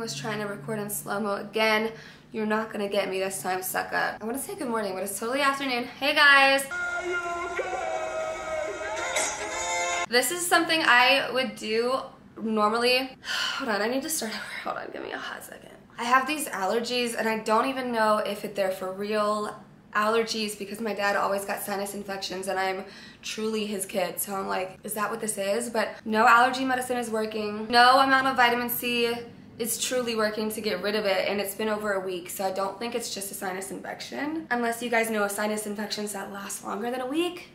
I was trying to record in slow-mo again. You're not gonna get me this time, sucker. I wanna say good morning, but it's totally afternoon. Hey guys! This is something I would do normally. Hold on, I need to start over. Hold on, give me a hot second. I have these allergies and I don't even know if they're for real allergies because my dad always got sinus infections and I'm truly his kid. So I'm like, is that what this is? But no allergy medicine is working. No amount of vitamin C is truly working to get rid of it, and it's been over a week, so I don't think it's just a sinus infection. Unless you guys know of sinus infections that last longer than a week.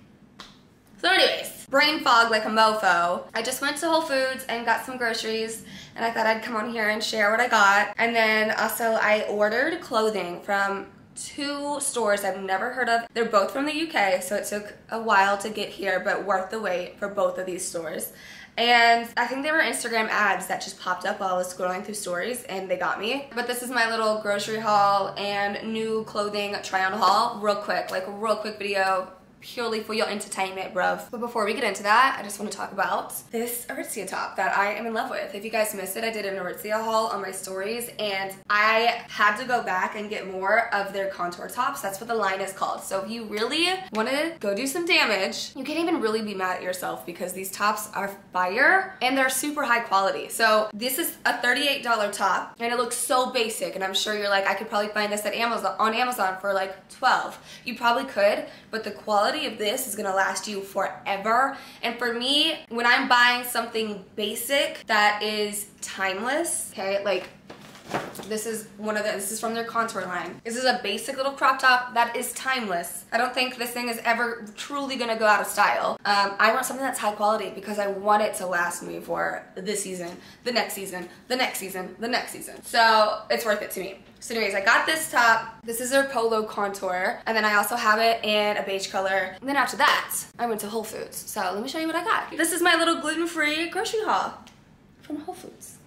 So anyways, brain fog like a mofo. I just went to Whole Foods and got some groceries, and I thought I'd come on here and share what I got. And then also I ordered clothing from 2 stores I've never heard of. They're both from the UK, so it took a while to get here, but worth the wait for both of these stores. And I think they were Instagram ads that just popped up while I was scrolling through stories and they got me. But this is my little grocery haul and new clothing try on haul. Real quick, like a real quick video. Purely for your entertainment, bruv. But before we get into that, I just want to talk about this Aritzia top that I am in love with. If you guys missed it, I did an Aritzia haul on my stories and I had to go back and get more of their contour tops. That's what the line is called. So if you really want to go do some damage, you can't even really be mad at yourself because these tops are fire and they're super high quality. So this is a $38 top and it looks so basic, and I'm sure you're like, I could probably find this at Amazon for like 12. You probably could, but the quality of this is gonna last you forever. And for me, when I'm buying something basic that is timeless, okay, like this is from their contour line. This is a basic little crop top that is timeless. I don't think this thing is ever truly gonna go out of style. I want something that's high quality because I want it to last me for this season, the next season, the next season, the next season. So it's worth it to me. So anyways, I got this top. This is their polo contour. And then I also have it in a beige color. And then after that, I went to Whole Foods. So let me show you what I got. This is my little gluten-free grocery haul from Whole Foods.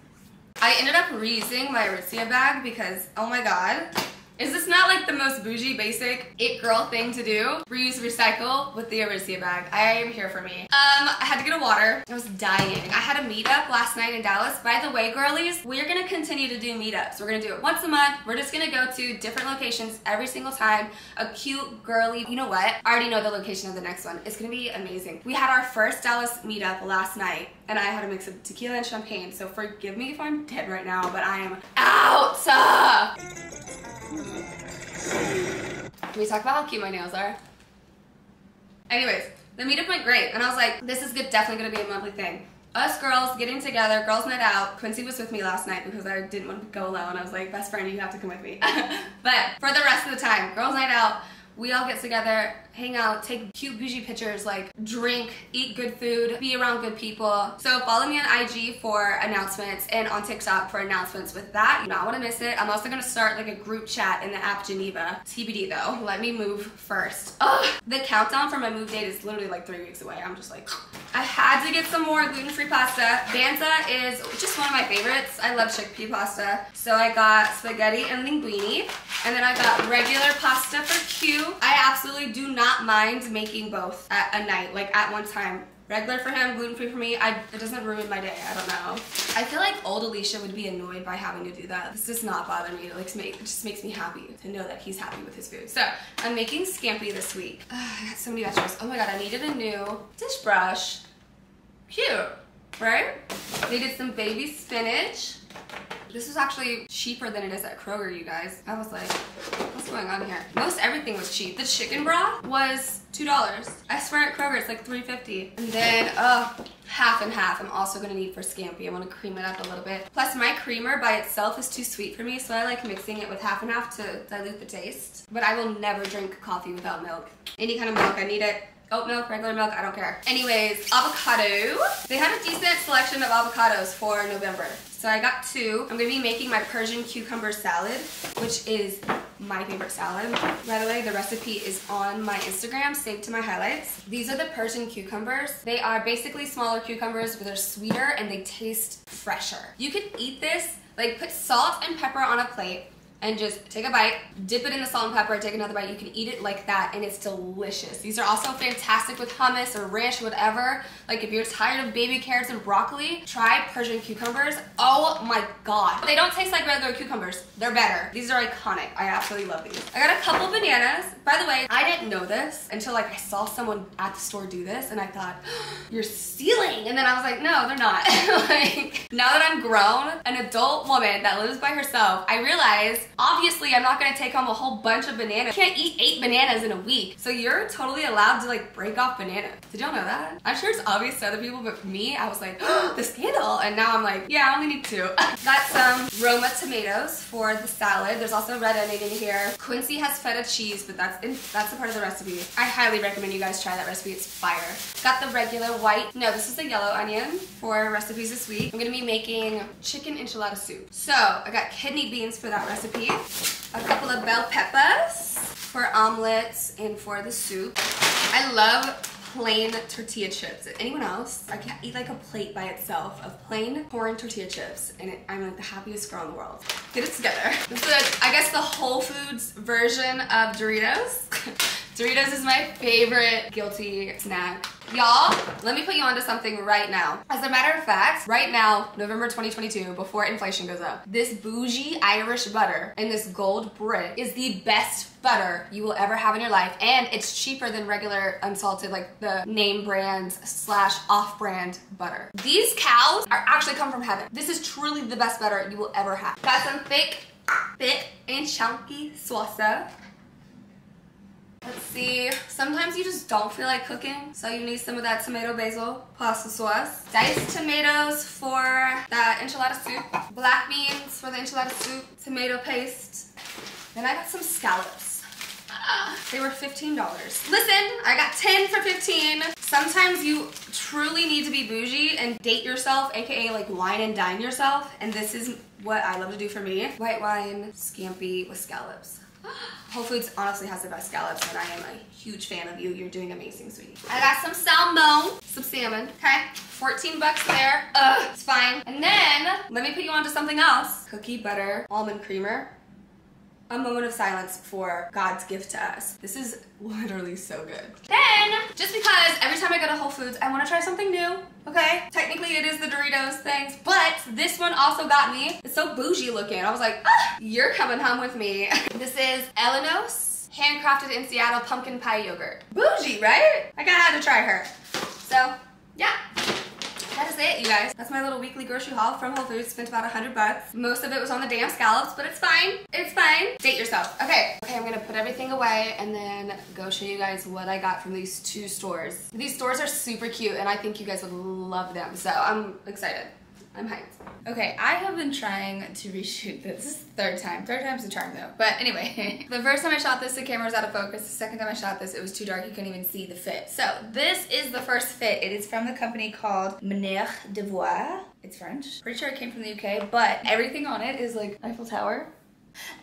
I ended up reusing my Aritzia bag because, oh my god, is this not like the most bougie, basic, it girl thing to do? Reuse, recycle with the Aritzia bag. I am here for me. I had to get a water. I was dying. I had a meetup last night in Dallas. By the way, girlies, we're gonna continue to do meetups. We're gonna do it once a month. We're just gonna go to different locations every single time. A cute, girly, you know what? I already know the location of the next one. It's gonna be amazing. We had our first Dallas meetup last night, and I had a mix of tequila and champagne, so forgive me if I'm dead right now, but I am out! Can we talk about how cute my nails are? Anyways, the meetup went great, and I was like, this is definitely gonna be a monthly thing. Us girls getting together, girls night out. Quincy was with me last night because I didn't want to go alone. I was like, best friend, you have to come with me. But for the rest of the time, girls night out, we all get together, hang out, take cute bougie pictures, like drink, eat good food, be around good people. So follow me on IG for announcements and on TikTok for announcements with that. You do not want to miss it. I'm also going to start like a group chat in the app Geneva. TBD though. Let me move first. Ugh. The countdown for my move date is literally like 3 weeks away. I'm just like, I had to get some more gluten-free pasta. Banza is just one of my favorites. I love chickpea pasta. So I got spaghetti and linguine, and then I got regular pasta for Q. I absolutely do not mind making both at a night, like at one time. Regular for him, gluten-free for me. It doesn't ruin my day, I don't know. I feel like old Alisha would be annoyed by having to do that. This does not bother me. It just makes me happy to know that he's happy with his food. So I'm making scampi this week. I got so many vegetables. Oh my god, I needed a new dish brush. Cute, right? Needed some baby spinach. This was actually cheaper than it is at Kroger, you guys. I was like, what's going on here? Most everything was cheap. The chicken broth was $2. I swear at Kroger it's like $3.50. And then, half and half I'm also gonna need for scampi. I wanna cream it up a little bit. Plus my creamer by itself is too sweet for me, so I like mixing it with half and half to dilute the taste. But I will never drink coffee without milk. Any kind of milk, I need it. Oat milk, regular milk, I don't care. Anyways, avocado. They had a decent selection of avocados for November. So I got 2. I'm gonna be making my Persian cucumber salad, which is my favorite salad. By the way, the recipe is on my Instagram, saved to my highlights. These are the Persian cucumbers. They are basically smaller cucumbers, but they're sweeter and they taste fresher. You could eat this, like put salt and pepper on a plate, and just take a bite, dip it in the salt and pepper, take another bite. You can eat it like that and it's delicious. These are also fantastic with hummus or ranch, whatever. Like if you're tired of baby carrots and broccoli, try Persian cucumbers. Oh my God. They don't taste like regular cucumbers. They're better. These are iconic. I absolutely love these. I got a couple bananas. By the way, I didn't know this until like I saw someone at the store do this and I thought, you're stealing. And then I was like, no, they're not. Like, now that I'm grown, an adult woman that lives by herself, I realize obviously I'm not gonna take home a whole bunch of bananas. You can't eat 8 bananas in a week. So you're totally allowed to like break off bananas. Did y'all know that? I'm sure it's obvious to other people, but for me, I was like, oh, the scandal. And now I'm like, yeah, I only need 2. Got some Roma tomatoes for the salad. There's also red onion in here. Quincy has feta cheese, but that's a part of the recipe. I highly recommend you guys try that recipe. It's fire. Got the regular white, no, this is the yellow onion for recipes this week. I'm gonna be making chicken enchilada soup. So I got kidney beans for that recipe, a couple of bell peppers for omelets and for the soup. I love plain tortilla chips. Anyone else? I can't eat like a plate by itself of plain corn tortilla chips and I'm like the happiest girl in the world. Get it together. This is, I guess, the Whole Foods version of Doritos. Doritos is my favorite guilty snack. Y'all, let me put you onto something right now. As a matter of fact, right now, November 2022, before inflation goes up, this bougie Irish butter in this gold brick is the best butter you will ever have in your life, and it's cheaper than regular unsalted, like the name brand / off-brand butter. These cows are actually come from heaven. This is truly the best butter you will ever have. Got some thick and chunky salsa. Let's see, sometimes you just don't feel like cooking, so you need some of that tomato basil pasta sauce. Diced tomatoes for the enchilada soup. Black beans for the enchilada soup. Tomato paste. Then I got some scallops. They were $15. Listen, I got 10 for 15. Sometimes you truly need to be bougie and date yourself, aka like wine and dine yourself, and this is what I love to do for me. White wine, scampi with scallops. Whole Foods honestly has the best scallops and I am a huge fan of you. You're doing amazing, sweetie. I got some salmon, some salmon, okay? 14 bucks there. It's fine. And then, let me put you on to something else. Cookie butter, almond creamer. A moment of silence for God's gift to us. This is literally so good. Then, just because every time I go to Whole Foods, I want to try something new, okay? Technically, it is the Doritos things, but this one also got me. It's so bougie looking. I was like, you're coming home with me. This is Ellos, handcrafted in Seattle pumpkin pie yogurt. Bougie, right? I gotta have to try her. So, yeah. That is it, you guys. That's my little weekly grocery haul from Whole Foods. Spent about 100 bucks. Most of it was on the damn scallops, but it's fine. It's fine. Date yourself. Okay, I'm gonna put everything away and then go show you guys what I got from these 2 stores. These stores are super cute and I think you guys would love them. So I'm excited. I'm hyped. Okay, I have been trying to reshoot this. This is the 3rd time. 3rd time's the charm though. But anyway, the first time I shot this, the camera was out of focus. The second time I shot this, it was too dark. You couldn't even see the fit. So this is the first fit. It is from the company called Manière de Voir. It's French. Pretty sure it came from the UK, but everything on it is like Eiffel Tower.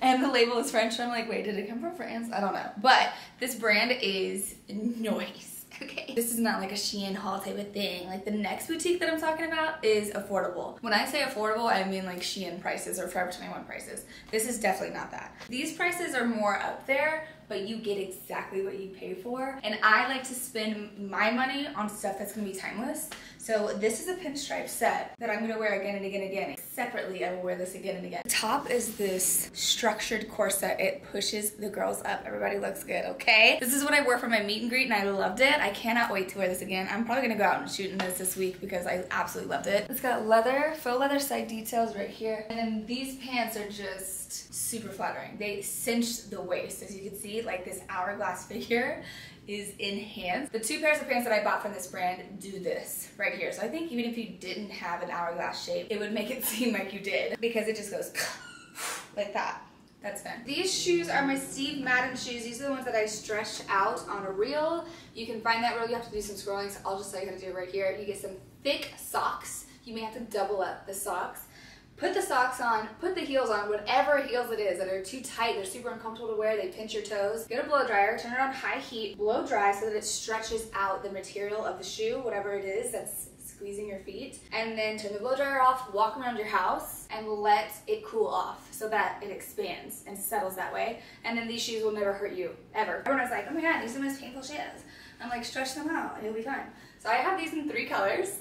And the label is French, so I'm like, wait, did it come from France? I don't know. But this brand is nice. Okay. This is not like a Shein haul type of thing. Like the next boutique that I'm talking about is affordable. When I say affordable, I mean like Shein prices or Forever 21 prices. This is definitely not that. These prices are more up there, but you get exactly what you pay for. And I like to spend my money on stuff that's gonna be timeless. So this is a pinstripe set that I'm gonna wear again and again and again. Separately, I will wear this again and again. The top is this structured corset. It pushes the girls up. Everybody looks good, okay? This is what I wore for my meet and greet and I loved it. I cannot wait to wear this again. I'm probably gonna go out and shoot in this week because I absolutely loved it. It's got leather, faux leather side details right here. And then these pants are just super flattering. They cinch the waist, as you can see, like this hourglass figure is enhanced. The 2 pairs of pants that I bought from this brand do this right here. So I think even if you didn't have an hourglass shape, it would make it seem like you did because it just goes like that. That's fun. These shoes are my Steve Madden shoes. These are the ones that I stretched out on a reel. You can find that reel. You have to do some scrolling, so I'll just tell you how to do it right here. You get some thick socks. You may have to double up the socks. Put the socks on, put the heels on, whatever heels it is that are too tight, they're super uncomfortable to wear, they pinch your toes. Get a blow dryer, turn it on high heat, blow dry so that it stretches out the material of the shoe, whatever it is that's squeezing your feet. And then turn the blow dryer off, walk around your house, and let it cool off so that it expands and settles that way. And then these shoes will never hurt you, ever. Everyone was like, oh my god, these are the most painful shoes. I'm like, stretch them out and you'll be fine. So I have these in 3 colors.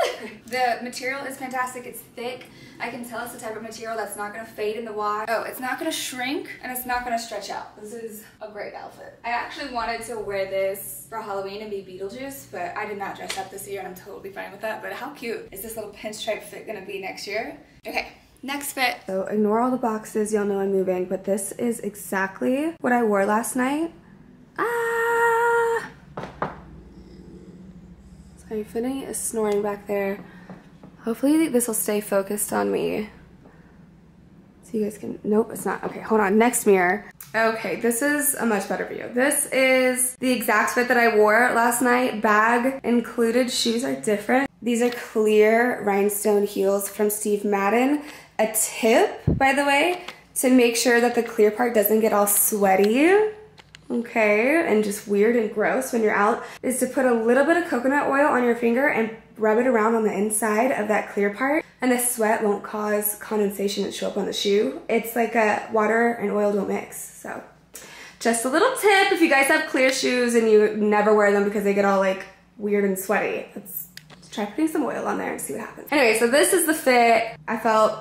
The material is fantastic. It's thick. I can tell it's the type of material that's not gonna fade in the wash. Oh, it's not gonna shrink and it's not gonna stretch out. This is a great outfit. I actually wanted to wear this for Halloween and be Beetlejuice, but I did not dress up this year and I'm totally fine with that. But how cute is this little pinstripe fit gonna be next year? Okay, next fit. So ignore all the boxes, y'all know I'm moving, but this is exactly what I wore last night. My Finny is snoring back there. Hopefully this will stay focused on me. So you guys can, nope, it's not. Okay, hold on, next mirror. Okay, this is a much better view. This is the exact fit that I wore last night. Bag included, shoes are different. These are clear rhinestone heels from Steve Madden. A tip, by the way, to make sure that the clear part doesn't get all sweaty, okay, and just weird and gross when you're out, is to put a little bit of coconut oil on your finger and rub it around on the inside of that clear part, and the sweat won't cause condensation and show up on the shoe. It's like water and oil don't mix. So just a little tip if you guys have clear shoes and you never wear them because they get all like weird and sweaty. Let's try putting some oil on there and see what happens. Anyway, so this is the fit. I felt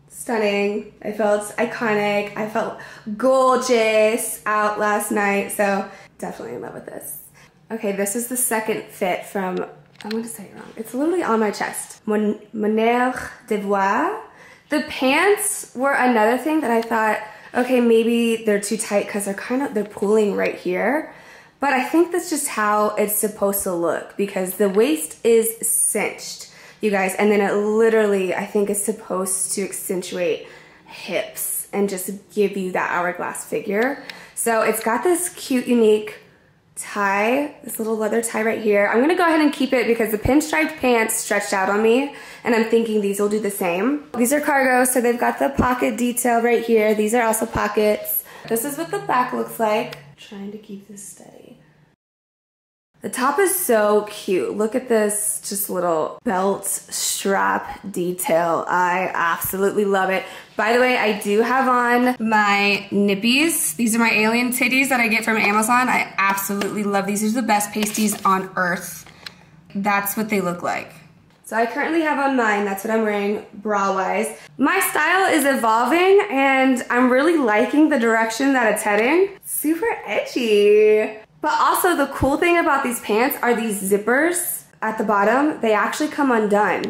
stunning. I felt iconic. I felt gorgeous out last night. So definitely in love with this. Okay, this is the second fit from, I'm going to say it wrong. It's literally on my chest. Manière de voir. The pants were another thing that I thought, okay, maybe they're too tight because they're pulling right here. But I think that's just how it's supposed to look because the waist is cinched, you guys, and then it literally, I think, is supposed to accentuate hips and just give you that hourglass figure. So it's got this cute, unique tie, this little leather tie right here. I'm gonna go ahead and keep it because the pinstriped pants stretched out on me, and I'm thinking these will do the same. These are cargo, so they've got the pocket detail right here. These are also pockets. This is what the back looks like. I'm trying to keep this steady. The top is so cute. Look at this just little belt strap detail. I absolutely love it. By the way, I do have on my nippies. These are my alien titties that I get from Amazon. I absolutely love these. These are the best pasties on earth. That's what they look like. So I currently have on mine. That's what I'm wearing bra-wise. My style is evolving and I'm really liking the direction that it's heading. Super edgy. But also the cool thing about these pants are these zippers at the bottom. They actually come undone.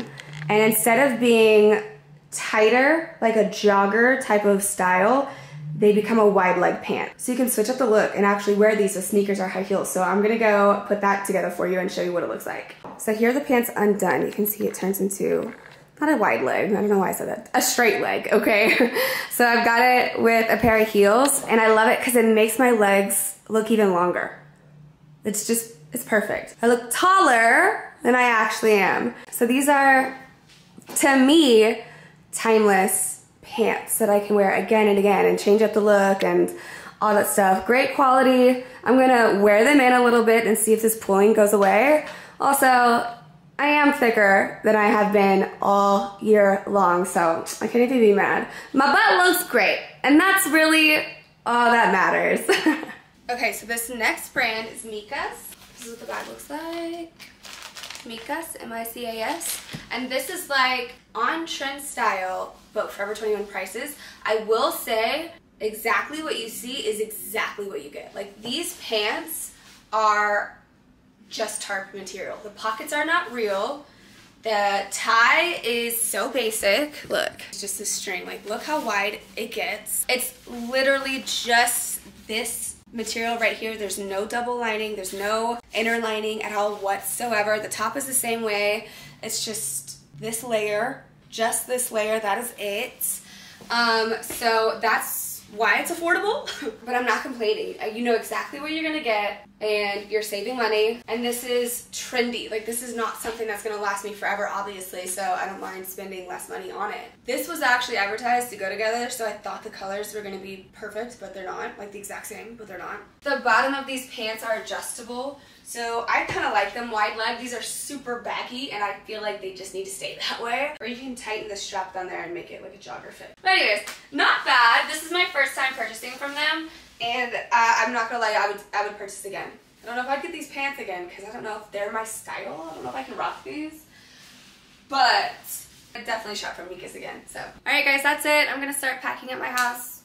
And instead of being tighter, like a jogger type of style, they become a wide leg pant. So you can switch up the look and actually wear these with sneakers or high heels. So I'm gonna go put that together for you and show you what it looks like. So here are the pants undone. You can see it turns into, not a wide leg, I don't know why I said that, a straight leg, okay? So I've got it with a pair of heels and I love it because it makes my legs look even longer. It's just, it's perfect. I look taller than I actually am. So these are, to me, timeless pants that I can wear again and again and change up the look and all that stuff. Great quality. I'm gonna wear them in a little bit and see if this pulling goes away. Also, I am thicker than I have been all year long, so I can't even be mad. My butt looks great, and that's really all that matters. Okay, so this next brand is Micas. This is what the bag looks like. Micas, M-I-C-A-S. And this is like on-trend style, but Forever 21 prices. I will say exactly what you see is exactly what you get. Like these pants are just tarp material. The pockets are not real. The tie is so basic. Look, it's just a string. Like look how wide it gets. It's literally just this material right here. There's no double lining, there's no inner lining at all whatsoever. The top is the same way. It's just this layer, just this layer, that is it. So that's why it's affordable, but I'm not complaining. You know exactly what you're gonna get, and you're saving money, and this is trendy. Like, this is not something that's gonna last me forever, obviously, so I don't mind spending less money on it. This was actually advertised to go together, so I thought the colors were gonna be perfect, but they're not. Like, the exact same, but they're not. The bottom of these pants are adjustable, so I kind of like them wide leg. These are super baggy, and I feel like they just need to stay that way. Or you can tighten the strap down there and make it like a jogger fit. But anyways, not bad. This is my first time purchasing from them, and I'm not gonna lie, I would purchase again. I don't know if I'd get these pants again, because I don't know if they're my style. I don't know if I can rock these. But I'd definitely shop from Mika's again, so. Alright guys, that's it. I'm gonna start packing up my house.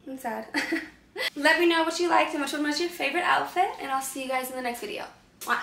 I'm sad. Let me know what you liked and which one was your favorite outfit, and I'll see you guys in the next video. Mwah.